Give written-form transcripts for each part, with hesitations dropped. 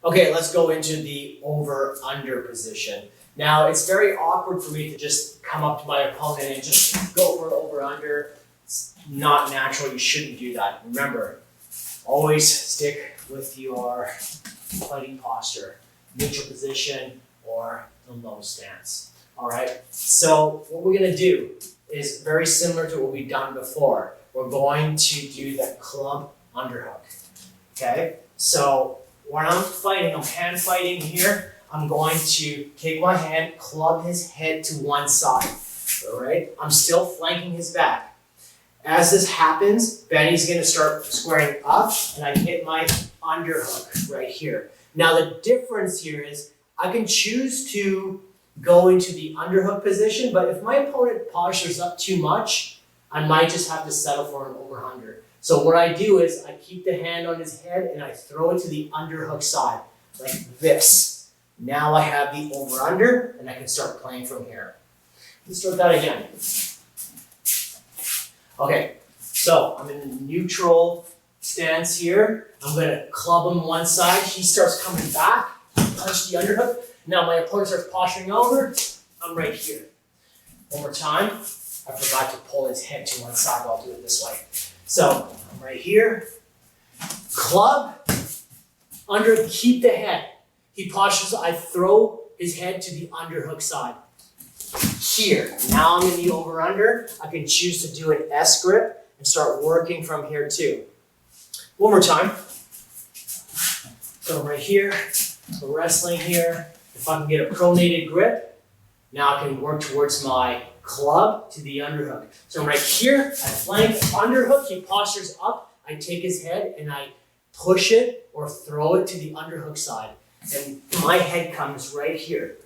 Okay, let's go into the over-under position. Now, it's very awkward for me to just come up to my opponent and just go for over-under. It's not natural. You shouldn't do that. Remember, always stick with your fighting posture, neutral position, or the low stance. All right, so what we're going to do is very similar to what we've done before. We're going to do the club underhook. Okay, so when I'm fighting, I'm hand fighting here. I'm going to take my hand, club his head to one side. All right, I'm still flanking his back. As this happens, Benny's going to start squaring up, and I hit my underhook right here. Now the difference here is I can choose to go into the underhook position, but if my opponent postures up too much, I might just have to settle for an over-under. So what I do is I keep the hand on his head and I throw it to the underhook side, like this. Now I have the over-under, and I can start playing from here. Let's start that again. Okay, so I'm in a neutral stance here. I'm going to club him one side. He starts coming back, punch the underhook. Now my opponent starts posturing over. I'm right here. One more time. I forgot to pull his head to one side. I'll do it this way. So I'm right here. Club, under, keep the head. He postures. I throw his head to the underhook side. Here. Now I'm in the over-under. I can choose to do an S grip and start working from here too. One more time. So right here. So wrestling here. If I can get a pronated grip, now I can work towards my club to the underhook. So I'm right here, I flank underhook, he postures up, I take his head and I push it or throw it to the underhook side. And my head comes right here.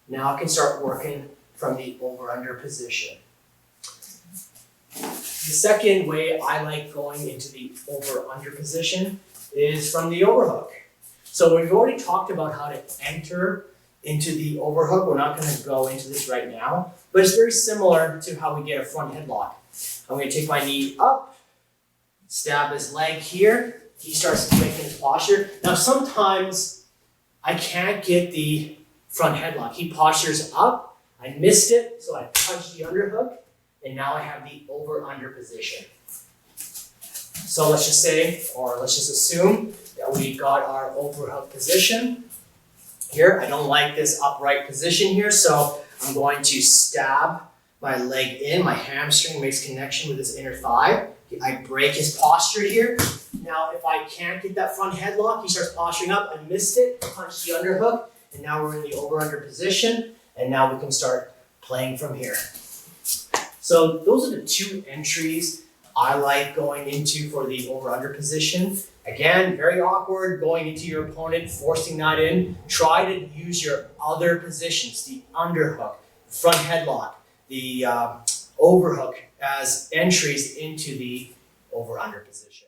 Now I can start working from the over-under position. The second way I like going into the over-under position is from the overhook. So we've already talked about how to enter into the overhook. We're not going to go into this right now, but it's very similar to how we get a front headlock. I'm going to take my knee up, stab his leg here. He starts making his posture. Now sometimes I can't get the front headlock. He postures up. I missed it, so I punch the underhook, and now I have the over-under position. So let's just say, or let's just assume that we got our overhook position. Here, I don't like this upright position here, so I'm going to stab my leg in. My hamstring makes connection with his inner thigh. I break his posture here. Now, if I can't get that front headlock, he starts posturing up. I missed it, punch the underhook, and now we're in the over-under position, and now we can start playing from here. So those are the two entries I like going into for the over-under position. Again, very awkward going into your opponent, forcing that in. Try to use your other positions, the underhook, front headlock, the overhook as entries into the over-under position.